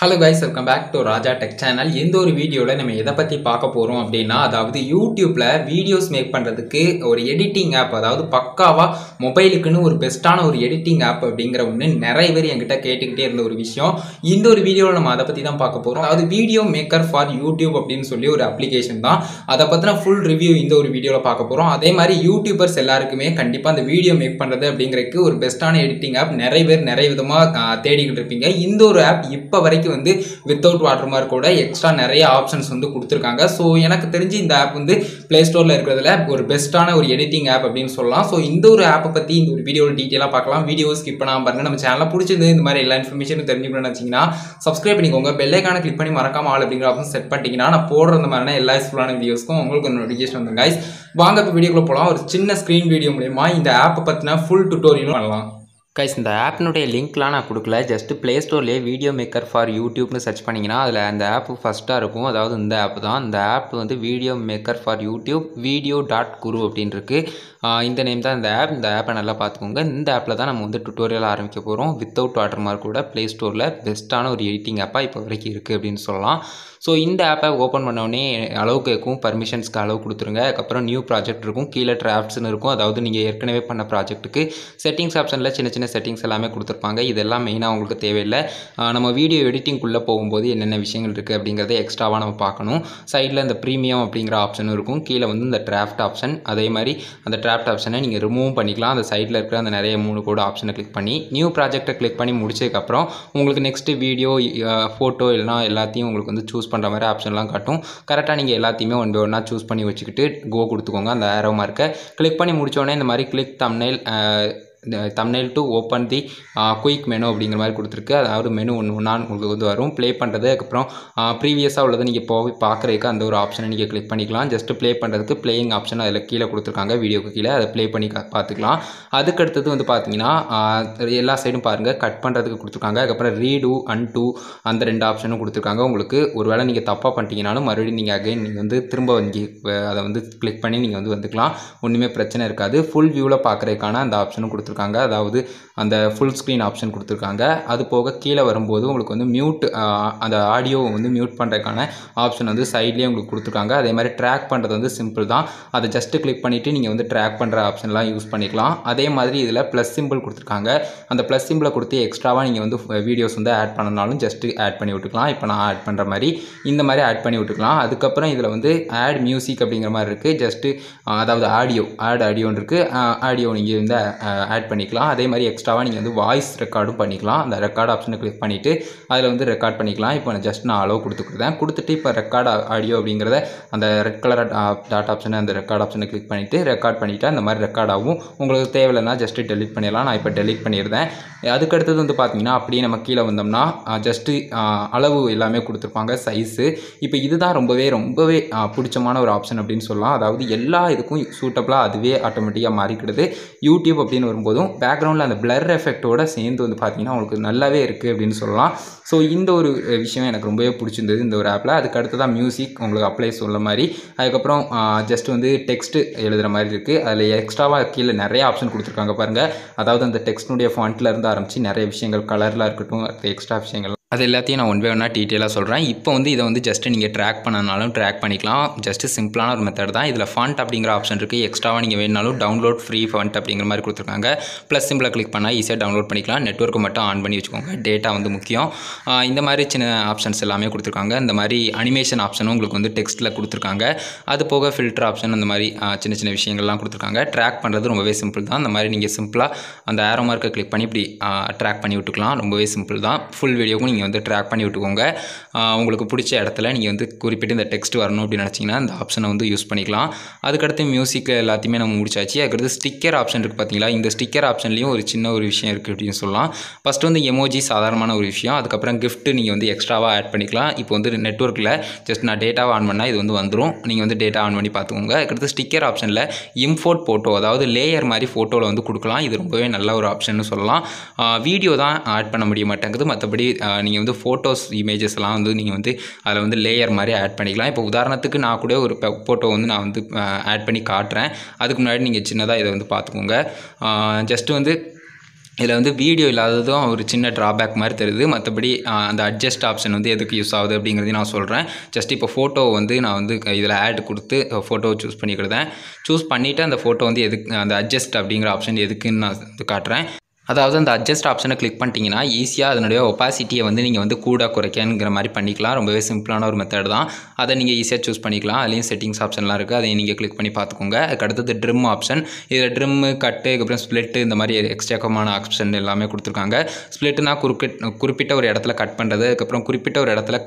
Hello guys, welcome back to Raja Tech Channel. இந்த ஒரு வீடியோல நம்ம எதை பத்தி பார்க்க போறோம் அப்படினா அதாவது YouTubeல வீடியோஸ் மேக் பண்றதுக்கு ஒரு எடிட்டிங் ஆப் அதாவது பக்காவா மொபைலுக்குன்னு ஒரு பெஸ்டான ஒரு எடிட்டிங் ஆப் அப்படிங்கற ஒன்னு நிறைய பேர் என்கிட்ட கேட்டுக்கிட்டே இருந்த ஒரு விஷயம். இந்த ஒரு வீடியோல நம்ம அத பத்தி தான் பார்க்க போறோம். அதாவது வீடியோ மேக்கர் ஃபார் YouTube அப்படினு சொல்லி ஒரு அப்ளிகேஷன் தான். அத பத்தின full ரிவ்யூ இந்த ஒரு வீடியோல பார்க்க போறோம். அதே மாதிரி யூடியூபர்ஸ் எல்லாருக்குமே கண்டிப்பா அந்த வீடியோ மேக் பண்றது அப்படிங்கறதுக்கு ஒரு பெஸ்டான எடிட்டிங் ஆப் நிறைய பேர் நிறைய விதமா தேடிக்கிட்டு இருப்பீங்க. இந்த ஒரு ஆப் இப்ப வரைக்கும் வந்து வித்தவுட் வாட்டர்மார்க் கூட எக்ஸ்ட்ரா நிறைய ஆப்ஷன்ஸ் வந்து கொடுத்திருக்காங்க. சோ எனக்கு தெரிஞ்சு இந்த ஆப் வந்து Play Storeல இருக்குறதுல ஒரு பெஸ்டான ஒரு எடிட்டிங் ஆப் அப்படினு சொல்லலாம். சோ இந்த ஒரு ஆப்பை பத்தி இந்த ஒரு வீடியோல டீடைலா பார்க்கலாம். வீடியோ ஸ்கிப் பண்ணாம பாருங்க. நம்ம சேனலை பிடிச்சிருந்து இந்த மாதிரி எல்லா இன்ஃபர்மேஷனும் தெரிஞ்சுக்கணும்னு நினைச்சீங்கன்னா சப்ஸ்கிரைப் பண்ணிக்கோங்க. பெல் ஐகானை கிளிக் பண்ணி மறக்காம ஆல் அப்படிங்கிற ஆப்ஷன் செட் பண்ணிட்டீங்கன்னா நான் போடுற இந்த மாதிரியான எல்லா யூஸ்ஃபுல்லான வீடியோஸ்க்கும் உங்களுக்கு நோட்டிஃபிகேஷன் வந்துடும் guys. வாங்க இப்போ வீடியோக்குள்ள போலாம். ஒரு சின்ன ஸ்கிரீன் வீடியோ மூலமா இந்த ஆப்பை பத்தின ஃபுல் டுட்டோரியலும் பண்ணலாம். கைஸ் இந்த ஆப்னுடைய லிங்க்லாம் நான் கொடுக்கல. ஜஸ்ட் ப்ளே ஸ்டோர்லேயே வீடியோ மேக்கர் ஃபார் யூடியூப்னு சர்ச் பண்ணிங்கன்னா அதில் அந்த ஆப் ஃபஸ்ட்டாக இருக்கும். அதாவது இந்த ஆப் தான். இந்த ஆப் வந்து video maker for YouTube video.guru அப்படின்னு இருக்குது. இந்த நேம் தான் இந்த ஆப். இந்த ஆப்பை நல்லா பார்த்துக்கோங்க. இந்த ஆப்பில் தான் நம்ம வந்து டுட்டோரியல் ஆரம்பிக்க போகிறோம். வித்தவுட் வாட்டர்மார்க் கூட ப்ளே ஸ்டோரில் பெஸ்ட்டான ஒரு எடிட்டிங் ஆப்பாக இப்போ வரைக்கும் இருக்குது அப்படின்னு சொல்லலாம். ஸோ இந்த ஆப்பை ஓப்பன் பண்ணோடனே அளவு கேட்கும். பர்மிஷன்ஸ்க்கு அளவு கொடுத்துருங்க. அதுக்கப்புறம் நியூ ப்ராஜெக்ட் இருக்கும். கீழே டிராஃப்ட்ஸ்னு இருக்கும். அதாவது நீங்கள் ஏற்கனவே பண்ண ப்ராஜெக்ட்டுக்கு செட்டிங்ஸ் ஆப்ஷனில் சின்ன சின்ன செட்டிங்ஸ் எல்லாமே கொடுத்துருப்பாங்க. இதெல்லாம் மெயினாக உங்களுக்கு தேவையில்லை. நம்ம வீடியோ எடிட்டிங்குள்ளே போகும்போது என்னென்ன விஷயங்கள் இருக்குது அப்படிங்கிறத எக்ஸ்ட்ராவாக நம்ம பார்க்கணும். சைடில் இந்த ப்ரீமியம் அப்படிங்கிற ஆப்ஷனும் இருக்கும். கீழே வந்து இந்த டிராஃப்ட் ஆப்ஷன், அதே மாதிரி அந்த டிராஃப்ட் ஆப்ஷனை நீங்கள் ரிமூவ் பண்ணிக்கலாம். அந்த சைடில் இருக்கிற அந்த நிறைய 3 கோடு ஆப்ஷனை கிளிக் பண்ணி நியூ ப்ராஜெக்டை கிளிக் பண்ணி முடிச்சதுக்கப்புறம் உங்களுக்கு நெக்ஸ்ட்டு வீடியோ ஃபோட்டோ இல்லைனா எல்லாத்தையும் உங்களுக்கு வந்து சூஸ் பண்ணுற மாதிரி ஆப்ஷன்லாம் காட்டும். கரெக்டாக நீங்கள் எல்லாத்தையுமே ஒன் பை ஒன்றா சூஸ் பண்ணி வச்சுக்கிட்டு கோ கொடுத்துக்கோங்க. அந்த ஏரோ மார்க்கை கிளிக் பண்ணி முடித்தோடனே இந்த மாதிரி click thumbnail to open the quick menu அப்படிங்கிற மாதிரி கொடுத்துருக்கு. அதாவது மெனு ஒன்று உங்களுக்கு வந்து வரும். ப்ளே பண்ணுறது அதுக்கப்புறம் ப்ரீவியஸாக உள்ளதை நீங்கள் போய் பார்க்குறதுக்கு அந்த ஒரு ஆப்ஷனை நீங்கள் கிளிக் பண்ணிக்கலாம். ஜஸ்ட் ப்ளே பண்ணுறதுக்கு பிளேயிங் ஆப்ஷன் அதில் கீழே கொடுத்துருக்காங்க. வீடியோக்கு கீழே அதை ப்ளே பண்ணி பார்த்துக்கலாம். அதுக்கடுத்தது வந்து பார்த்தீங்கன்னா எல்லா சைடும் பாருங்கள் கட் பண்ணுறதுக்கு கொடுத்துருக்காங்க. அதுக்கப்புறம் ரீடு அன்டு அந்த 2 ஆப்ஷனும் கொடுத்துருக்காங்க. உங்களுக்கு ஒரு வேளை நீங்கள் தப்பாக பண்ணிட்டீங்கனாலும் மறுபடியும் நீங்கள் அகைன் நீங்கள் வந்து திரும்ப வந்து அதை வந்து கிளிக் பண்ணி நீங்கள் வந்து வந்துக்கலாம். ஒன்றுமே பிரச்சனை இருக்காது. ஃபுல் வியூவில் பார்க்குறதுக்கான அந்த ஆப்ஷனும் கொடுத்துருக்காங்க. அதாவது அந்த ஃபுல் ஸ்க்ரீன் ஆப்ஷன் கொடுத்துருக்காங்க. அது போக கீழே வரும்போது உங்களுக்கு வந்து மியூட் அந்த ஆடியோ வந்து மியூட் பண்ணுறதுக்கான ஆப்ஷன் வந்து சைட்லேயே உங்களுக்கு கொடுத்துருக்காங்க. அதே மாதிரி ட்ராக் பண்ணுறது வந்து சிம்பிள் தான். அதை ஜஸ்ட்டு கிளிக் பண்ணிவிட்டு நீங்கள் வந்து ட்ராக் பண்ணுற ஆப்ஷன்லாம் யூஸ் பண்ணிக்கலாம். அதே மாதிரி இதில் ப்ளஸ் சிம்பிள் கொடுத்துருக்காங்க. அந்த ப்ளஸ் சிம்பிளை கொடுத்து எக்ஸ்ட்ராவாக நீங்கள் வந்து வீடியோஸ் வந்து ஆட் பண்ணனாலும் ஜஸ்ட்டு ஆட் பண்ணி விட்டுக்கலாம். இப்போ நான் ஆட் பண்ணுற மாதிரி இந்த மாதிரி ஆட் பண்ணி விட்டுக்கலாம். அதுக்கப்புறம் இதில் வந்து ஆட் மியூசிக் அப்படிங்கிற மாதிரி இருக்குது. ஜஸ்ட்டு அதாவது ஆடியோன்னு இருக்குது. ஆடியோ நீங்கள் வந்து ஆட் பண்ணிக்கலாம். அதே மாதிரி எக்ஸ்ட்ராவாக நீங்கள் வந்து வாய்ஸ் ரெக்கார்டும் பண்ணிக்கலாம். அந்த ரெக்கார்ட் ஆப்ஷனை கிளிக் பண்ணிவிட்டு அதில் வந்து ரெக்கார்ட் பண்ணிக்கலாம். இப்போ நான் ஜஸ்ட் நான் அளவு கொடுத்துட்டு இப்போ ரெக்கார்ட் ஆடியோ அப்படிங்கிறத அந்த ரெட் கலர் டாட் ஆப்ஷனை அந்த ரெக்கார்ட் ஆப்ஷனை கிளிக் பண்ணிவிட்டு ரெக்கார்ட் பண்ணிவிட்டு அந்த மாதிரி ரெக்கார்ட் ஆகும். உங்களுக்கு தேவையில்லைன்னா ஜஸ்ட்டு டெலிட் பண்ணிடலாம். நான் இப்போ டெலிட் பண்ணியிருந்தேன். அதுக்கடுத்தது வந்து பார்த்தீங்கன்னா அப்படியே நம்ம கீழே வந்தோம்னா ஜஸ்ட்டு அளவு எல்லாமே கொடுத்துருப்பாங்க, சைஸு. இப்போ இதுதான் ரொம்பவே பிடிச்சமான ஒரு ஆப்ஷன் அப்படின்னு சொல்லலாம். அதாவது எல்லா இதுக்கும் சூட்டபிளாக அதுவே ஆட்டோமேட்டிக்காக மாறிக்கிடுது. யூடியூப் அப்படின்னு வரும்போதும் பேக்ரவுண்டில் அந்த பிளர் எஃபெக்டோட சேர்ந்து வந்து பார்த்தீங்கன்னா உங்களுக்கு நல்லாவே இருக்குது அப்படின்னு சொல்லலாம். ஸோ இந்த ஒரு விஷயம் எனக்கு ரொம்பவே பிடிச்சிருந்தது இந்த ஒரு ஆப்பில். அதுக்கு அடுத்து தான் மியூசிக் உங்களுக்கு அப்ளை சொல்ல மாதிரி. அதுக்கப்புறம் ஜஸ்ட் வந்து டெக்ஸ்ட்டு எழுதுகிற மாதிரி இருக்குது. அதில் எக்ஸ்ட்ராவாக கீழே நிறைய ஆப்ஷன் கொடுத்துருக்காங்க பாருங்கள். அதாவது அந்த டெக்ஸ்ட்னுடைய ஃபாண்ட்டில் இருந்து ஆரம்பித்து நிறைய விஷயங்கள் கலரில் இருக்கட்டும், எக்ஸ்ட்ரா விஷயங்கள் அது எல்லாத்தையும் நான் ஒன் பை ஒன்றா டீட்டெயிலாக சொல்கிறேன். இப்போ வந்து இதை வந்து ஜஸ்ட்டு நீங்கள் ட்ராக் பண்ணனாலும் ட்ராக் பண்ணிக்கலாம். ஜஸ்ட்டு சிம்பிளான ஒரு மெத்தட் தான். இதில் ஃபாண்ட் அப்படிங்கிற ஆப்ஷன் இருக்குது. எக்ஸ்ட்ராவாக நீங்கள் வேணுனாலும் டவுன்லோட் ஃப்ரீ ஃபாண்ட் அப்படிங்கிற மாதிரி கொடுத்துருக்காங்க. ப்ளஸ் சிம்பிளை கிளிக் பண்ணால் ஈஸியாக டவுன்லோட் பண்ணிக்கலாம். நெட்வொர்க்கை மட்டும் ஆன் பண்ணி வச்சுக்கோங்க. டேட்டா வந்து முக்கியம். இந்த மாதிரி சின்ன ஆப்ஷன்ஸ் எல்லாமே கொடுத்துருக்காங்க. இந்த மாதிரி அனிமேஷன் ஆப்ஷனும் உங்களுக்கு வந்து டெக்ஸ்ட்டில் கொடுத்துருக்காங்க. அது போக ஃபில்டர் ஆப்ஷன் அந்த மாதிரி சின்ன சின்ன விஷயங்கள்லாம் கொடுத்துருக்காங்க. ட்ராக் பண்ணுறது ரொம்பவே சிம்பிள் தான். அந்த மாதிரி நீங்கள் சிம்பிளாக அந்த ஏரோ மார்க்கை கிளிக் பண்ணி இப்படி ட்ராக் பண்ணி விட்டுக்கலாம். ரொம்பவே சிம்பிள் தான். ஃபுல் வீடியோவும் நீங்கள் வந்து ட்ராக் பண்ணி விட்டுக்கோங்க. உங்களுக்கு பிடிச்ச இடத்துல நீங்கள் வந்து குறிப்பிட்டு இந்த டெக்ஸ்ட் வரணும் அப்படின்னு நினச்சிங்கன்னா இந்த ஆப்ஷனை வந்து யூஸ் பண்ணிக்கலாம். அதுக்கடுத்து மியூசிக் எல்லாத்தையுமே நம்ம முடிச்சாச்சு. அதுக்கடுத்து ஸ்டிக்கர் ஆப்ஷன் இருக்குது பார்த்தீங்களா. இந்த ஸ்டிக்கர் ஆப்ஷன்லேயும் ஒரு சின்ன ஒரு விஷயம் இருக்குது அப்படின்னு சொல்லலாம். ஃபஸ்ட்டு வந்து எமோஜி சாதாரணமான ஒரு விஷயம். அதுக்கப்புறம் கிஃப்ட்டு நீங்கள் வந்து எக்ஸ்ட்ராவாக ஆட் பண்ணிக்கலாம். இப்போ வந்து நெட்வொர்க்கில் ஜஸ்ட் நான் டேட்டாவை ஆன் பண்ணால் இது வந்து வந்துடும். நீங்கள் வந்து டேட்டா ஆன் பண்ணி பார்த்துக்கோங்க. அதுக்கடுத்து ஸ்டிக்கர் ஆப்ஷனில் இம்போர்ட் ஃபோட்டோ அதாவது லேயர் மாதிரி ஃபோட்டோவில் வந்து கொடுக்கலாம். இது ரொம்பவே நல்ல ஒரு ஆப்ஷன் சொல்லலாம். வீடியோ தான் ஆட் பண்ண முடிய மாட்டேங்குது. மற்றபடி நீங்கள் வந்து ஃபோட்டோஸ் இமேஜஸ் எல்லாம் வந்து நீங்கள் வந்து அதில் வந்து லேயர் மாதிரி ஆட் பண்ணிக்கலாம். இப்போ உதாரணத்துக்கு நான் கூட ஒரு ஃபோட்டோ வந்து நான் வந்து ஆட் பண்ணி காட்டுறேன். அதுக்கு முன்னாடி நீங்கள் சின்னதாக இதை வந்து பார்த்துக்கோங்க. ஜஸ்ட்டு வந்து இதில் வந்து வீடியோ இல்லாததும் ஒரு சின்ன ட்ராபேக் மாதிரி தெரியுது. மற்றபடி அந்த அட்ஜஸ்ட் ஆப்ஷன் வந்து எதுக்கு யூஸ் ஆகுது அப்படிங்கிறதையும் நான் சொல்கிறேன். ஜஸ்ட் இப்போ ஃபோட்டோ வந்து நான் வந்து இதில் ஆட் கொடுத்து ஃபோட்டோவை சூஸ் பண்ணிக்கிடுதேன். சூஸ் பண்ணிவிட்டு அந்த ஃபோட்டோ வந்து எதுக்கு அந்த அட்ஜஸ்ட் அப்படிங்கிற ஆப்ஷன் எதுக்குன்னு நான் காட்டுறேன். அதாவது அந்த அட்ஜஸ்ட் ஆப்ஷனை கிளிக் பண்ணிட்டீங்கன்னா ஈஸியாக அதனுடைய ஒப்பாசிட்டியை வந்து நீங்கள் வந்து கூட குறைக்கங்கிற மாதிரி பண்ணிக்கலாம். ரொம்பவே சிம்பிளான ஒரு மெத்தட் தான். அதை நீங்கள் ஈஸியாக சூஸ் பண்ணிக்கலாம். அதுலேயும் செட்டிங்ஸ் ஆப்ஷன்லாம் இருக்குது, அதையும் நீங்கள் கிளிக் பண்ணி பார்த்துக்கோங்க. அதுக்கு அடுத்தது ட்ரிம் ஆப்ஷன். இதில் ட்ரிம்மு, கட்டு, அதுக்கப்புறம் ஸ்ப்ளிட்டு இந்த மாதிரி எக்ஸ்ட்ராக்கமான ஆப்ஷன் எல்லாமே கொடுத்துருக்காங்க. ஸ்ப்ளிட்டுனா குறிப்பிட்ட ஒரு இடத்துல கட் பண்ணுறது, அதுக்கப்புறம் குறிப்பிட்ட ஒரு இடத்துல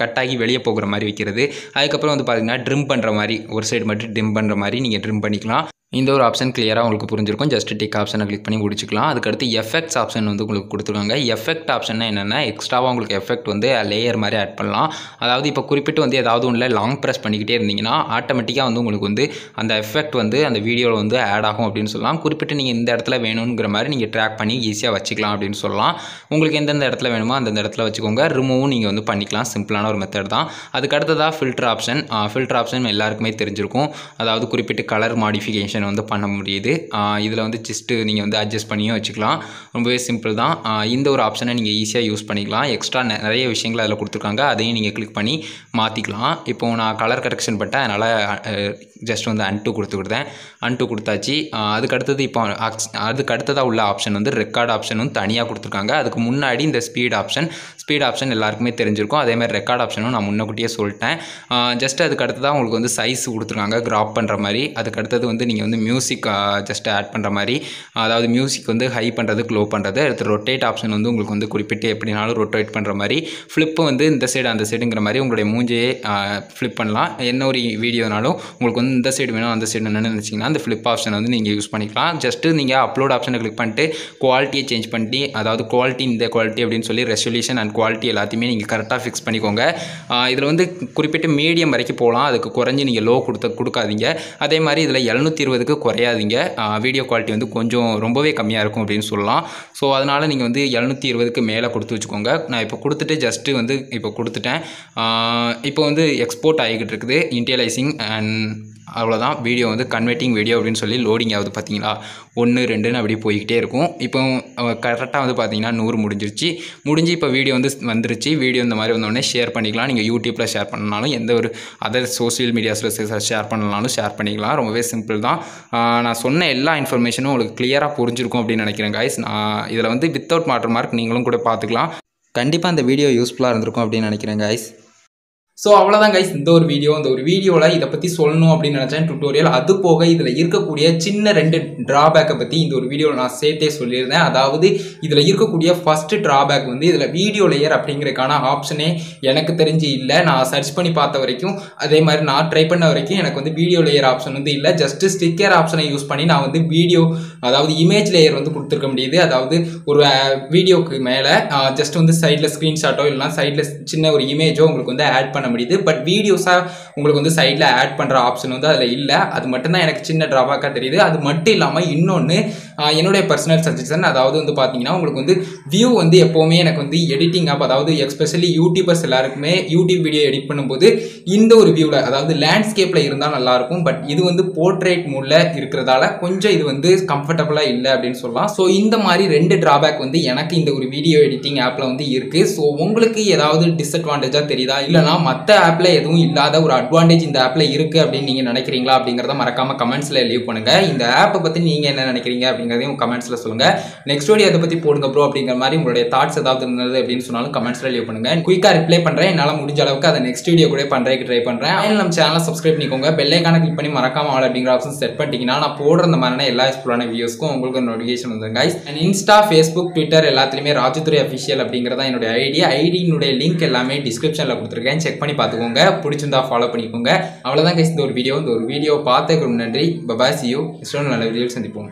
கட்டாகி வெளியே போகிற மாதிரி வைக்கிறது. அதுக்கப்புறம் வந்து பார்த்திங்கன்னா ட்ரிம் பண்ணுற மாதிரி ஒரு சைடு மட்டும் ட்ரிம் பண்ணுற மாதிரி நீங்கள் ட்ரிம் பண்ணிக்கலாம். இந்த ஒரு ஆப்ஷன் கிளியராக உங்களுக்கு புரிஞ்சிருக்கும். ஜஸ்ட் டிக் ஆப்ஷனை கிளிக் பண்ணி முடிச்சுக்கலாம். அதுக்கடுத்து எஃபெக்ட்ஸ் ஆப்ஷன் வந்து உங்களுக்கு கொடுத்துருக்காங்க. எஃபெக்ட் ஆப்ஷன்னா என்னென்னா எக்ஸ்ட்ராவாக உங்களுக்கு எஃபெக்ட் வந்து லேயர் மாதிரி ஆட் பண்ணலாம். அதாவது இப்போ குறிப்பிட்டு வந்து ஏதாவது ஒன்றில் லாங் ப்ரெஸ் பண்ணிக்கிட்டே இருந்தீங்கன்னா ஆட்டோமேட்டிக்காக வந்து உங்களுக்கு வந்து அந்த எஃபெக்ட் வந்து அந்த வீடியோவில் வந்து ஆட் ஆகும் அப்படின்னு சொல்லலாம். குறிப்பிட்டு நீங்கள் இந்த இடத்துல வேணுங்கிற மாதிரி நீங்கள் ட்ராக் பண்ணி ஈஸியாக வச்சுக்கலாம் அப்படின்னு சொல்லலாம். உங்களுக்கு எந்தெந்த இடத்துல வேணுமோ அந்தந்த இடத்துல வச்சுக்கோங்க. ரிமூவும் நீங்கள் வந்து பண்ணிக்கலாம். சிம்பிளான ஒரு மெத்தட் தான். அதுக்கு அடுத்ததாக ஃபில்டர் ஆப்ஷன். ஃபில்டர் ஆப்ஷன் எல்லாருக்குமே தெரிஞ்சிருக்கும். அதாவது குறிப்பிட்டு கலர் மாடிஃபிகேஷன் வந்து பண்ண முடியுது. இதில் வந்து ஜஸ்ட்டு நீங்கள் வந்து அட்ஜஸ்ட் பண்ணியும் வச்சுக்கலாம். ரொம்பவே சிம்பிள் தான். இந்த ஒரு ஆப்ஷனை நீங்கள் ஈஸியாக யூஸ் பண்ணிக்கலாம். எக்ஸ்ட்ரா நிறைய விஷயங்கள் அதில் கொடுத்துருக்காங்க. அதையும் நீங்கள் கிளிக் பண்ணி மாற்றிக்கலாம். இப்போது நான் கலர் கரெக்ஷன் பண்ணிட்டேன், அதனால் ஜஸ்ட் வந்து அன்டூ கொடுத்தாச்சு. அதுக்கு அடுத்தது இப்போ அதுக்கு அடுத்ததாக உள்ள ஆப்ஷன் வந்து ரெக்கார்ட் ஆப்ஷனும் தனியாக கொடுத்துருக்காங்க. அதுக்கு முன்னாடி இந்த ஸ்பீட் ஆப்ஷன் எல்லாருக்குமே தெரிஞ்சிருக்கும். அதேமாதிரி ரெக்கார்ட் ஆப்ஷனும் நான் முன்னக்கூட்டியே சொல்லிட்டேன். ஜஸ்ட் அதுக்கு அடுத்ததாக உங்களுக்கு வந்து சைஸ் கொடுத்துருக்காங்க கிராப் பண்ணுற மாதிரி. அதுக்கு அடுத்தது வந்து நீங்கள் வந்து மியூசிக் ஜஸ்ட் ஆட் பண்ணுற மாதிரி, அதாவது மியூசிக் வந்து ஹை பண்ணுறதுக்கு லோ பண்ணுறது. அடுத்து ரொட்டேட் ஆப்ஷன் வந்து உங்களுக்கு வந்து குறிப்பிட்டு எப்படினாலும் ரொட்டேட் பண்ணுற மாதிரி. ஃப்ளிப்பு வந்து இந்த சைடு அந்த சைடுங்கிற மாதிரி உங்களுடைய மூஞ்சியே ஃப்ளிப் பண்ணலாம். என்ன ஒரு வீடியோனாலும் உங்களுக்கு வந்து இந்த சைடு வேணும் அந்த சைடு என்னென்னு நினச்சிங்கன்னா அந்த ஃப்ளிப் ஆப்ஷன் வந்து நீங்கள் யூஸ் பண்ணிக்கலாம். ஜஸ்ட்டு நீங்கள் அப்லோட் ஆப்ஷனை கிளிக் பண்ணிட்டு குவாலிட்டியை சேஞ்ச் பண்ணி, அதாவது குவாலிட்டி இந்த குவாலிட்டி அப்படின்னு சொல்லி ரெசல்யூஷன் அண்ட் குவாலிட்டி எல்லாத்தையுமே நீங்கள் கரெக்டாக ஃபிக்ஸ் பண்ணிக்கோங்க. இதில் வந்து குறிப்பிட்டு மீடியம் வரைக்கும் போகலாம். அதுக்கு குறைஞ்சி நீங்கள் லோ கொடுக்காதீங்க. அதே மாதிரி இதில் 720 குறையாதீங்க. வீடியோ குவாலிட்டி வந்து கொஞ்சம் ரொம்பவே கம்மியாக இருக்கும் அப்படின்னு சொல்லலாம். ஸோ அதனால் நீங்கள் வந்து 720 மேலே கொடுத்து வச்சுக்கோங்க. நான் இப்போ கொடுத்துட்டு ஜஸ்ட்டு வந்து இப்போ கொடுத்துட்டேன். இப்போ வந்து எக்ஸ்போர்ட் ஆகிக்கிட்டு இருக்குது, இன்டியலைசிங் அண்ட் அவ்வளோதான். வீடியோ வந்து கன்வெர்ட்டிங் வீடியோ அப்படின்னு சொல்லி லோடிங் ஆகுது. பார்த்தீங்களா, 1 2ன்னு அப்படி போய்கிட்டே இருக்கும். இப்போ கரெக்டாக வந்து பார்த்தீங்கன்னா 100 முடிஞ்சு இப்போ வீடியோ வந்து வந்துருச்சு. வீடியோ இந்த மாதிரி வந்தோடனே ஷேர் பண்ணிக்கலாம். நீங்கள் யூடியூப்பில் ஷேர் பண்ணனாலும் எந்த ஒரு அதர் சோஷியல் மீடியாஸில் ஷேர் பண்ணனாலும் ஷேர் பண்ணிக்கலாம். ரொம்பவே சிம்பிள் தான். நான் சொன்ன எல்லா இன்ஃபர்மேஷனும் உங்களுக்கு கிளியராக புரிஞ்சிருக்கும் அப்படின்னு நினைக்கிறேன் கைஸ். இதில் வந்து வித்தவுட் வாட்டர்மார்க் நீங்களும் கூட பார்த்துக்கலாம். கண்டிப்பாக இந்த வீடியோ யூஸ்ஃபுல்லாக இருந்திருக்கும் அப்படின்னு நினைக்கிறேன் கைஸ். ஸோ அவ்வளோதான் கைஸ், இந்த ஒரு வீடியோவில் இதை பற்றி சொல்லணும் அப்படின்னு நினச்சேன் டுட்டோரியல். அது போக இதில் இருக்கக்கூடிய சின்ன 2 ட்ராபேக்கை பற்றி இந்த ஒரு வீடியோவில் நான் சேர்த்தே சொல்லியிருந்தேன். அதாவது இதில் இருக்கக்கூடிய ஃபஸ்ட்டு ட்ராபேக் வந்து இதில் வீடியோ லேயர் அப்படிங்கிறதுக்கான ஆப்ஷனே எனக்கு தெரிஞ்சு இல்லை. நான் சர்ச் பண்ணி பார்த்த வரைக்கும், அதே மாதிரி நான் ட்ரை பண்ண வரைக்கும் எனக்கு வந்து வீடியோ லேயர் ஆப்ஷன் வந்து இல்லை. ஜஸ்ட்டு ஸ்டிக்கர் ஆப்ஷனை யூஸ் பண்ணி நான் வந்து வீடியோ, அதாவது இமேஜ் லேயர் வந்து கொடுத்துருக்க முடியுது. அதாவது ஒரு வீடியோக்கு மேலே ஜஸ்ட் வந்து சைடில் ஸ்க்ரீன்ஷாட்டோ இல்லைனா சைடில் சின்ன ஒரு இமேஜோ உங்களுக்கு வந்து ஆட் பண்ண முடியுது. பட் வீடியோஸாக உங்களுக்கு வந்து சைடில் ஆட் பண்ணுற ஆப்ஷன் வந்து அதில் இல்லை. அது மட்டும்தான் எனக்கு சின்ன ட்ராபேக்காக தெரியுது. அது மட்டும் இல்லாமல் இன்னொன்று, என்னுடைய பர்சனல் சஜஷன், அதாவது வந்து பார்த்தீங்கன்னா உங்களுக்கு வந்து வியூ வந்து எப்போவுமே எனக்கு வந்து எடிட்டிங் ஆப், அதாவது எஸ்பெஷலி யூடியூபர்ஸ் எல்லாருக்குமே யூடியூப் வீடியோ எடிட் பண்ணும்போது இந்த ஒரு வியூவில், அதாவது லேண்ட்ஸ்கேப்பில் இருந்தால் நல்லாயிருக்கும். பட் இது வந்து போர்ட்ரேட் மூடில் இருக்கிறதால கொஞ்சம் இது வந்து கம்ஃபர்டபுளாக இல்லை அப்படின்னு சொல்லலாம். ஸோ இந்த மாதிரி 2 ட்ராபேக் வந்து எனக்கு இந்த ஒரு வீடியோ எடிட்டிங் ஆப்பில் வந்து இருக்குது. ஸோ உங்களுக்கு ஏதாவது டிஸ்அட்வான்டேஜாக தெரியுதா, இல்லைனா மற்ற ஆப்பில் எதுவும் இல்லாத ஒரு அட்வான்டேஜ் இந்த ஆப்பில் இருக்குது அப்படின்னு நீங்கள் நினைக்கிறீங்களா அப்படிங்கிறத மறக்காமல் கமெண்ட்ஸில் லீவ் பண்ணுங்கள். இந்த ஆப்பை பற்றி நீங்கள் என்ன நினைக்கிறீங்க அப்படிங்கிறதையும் கமெண்ட்ஸில் சொல்லுங்கள். நெக்ஸ்ட் வீடியோ அதை பற்றி போடுங்க ப்ரோ அப்படிங்கிற மாதிரி உங்களுடைய தாட்ஸ் ஏதாவது இருந்தது அப்படின்னு சொன்னாலும் கமெண்ட்ஸில் லீவ் பண்ணுங்கள். குயிக்காக ரிப்ளை பண்ணுறேன். என்னால் முடிஞ்ச அளவுக்கு அதை நெக்ஸ்ட் வீடியோ கூட பண்ணுறதுக்கு ட்ரை பண்ணுறேன். நம்ம சேனலை சப்ஸ்கிரைப் பண்ணிக்கோங்க. பெல் ஐகானை கிளிக் பண்ணி மறக்காம ஆல் அப்படிங்கிற ஆப்ஷன் செட் பண்ணிட்டீங்கன்னா நான் போடுற இந்த மாதிரியான எல்லா யூஸ்ஃபுல்லான வீடியோஸ்க்கும் உங்களுக்கு நோட்டிஃபிகேஷன் வந்துடும் guys. And Insta, Facebook, Twitter எல்லாத்துலேயுமே ராஜதுரை அஃபிஷியல் அப்படிங்கிறதா என்னுடைய ஐடியினுடைய லிங்க் எல்லாமே டிஸ்கிரிப்ஷனில் கொடுத்துருக்கேன். செக் பண்ணி பார்த்துக்கோங்க. பிடிச்சிருந்தா ஃபாலோ பண்ணிக்கோங்க. அவ்வளோதான் கைஸ் இந்த ஒரு வீடியோ பார்த்துக்கு நன்றி. Bye bye, see you. நல்ல வீடியோவில் சந்திப்போம்.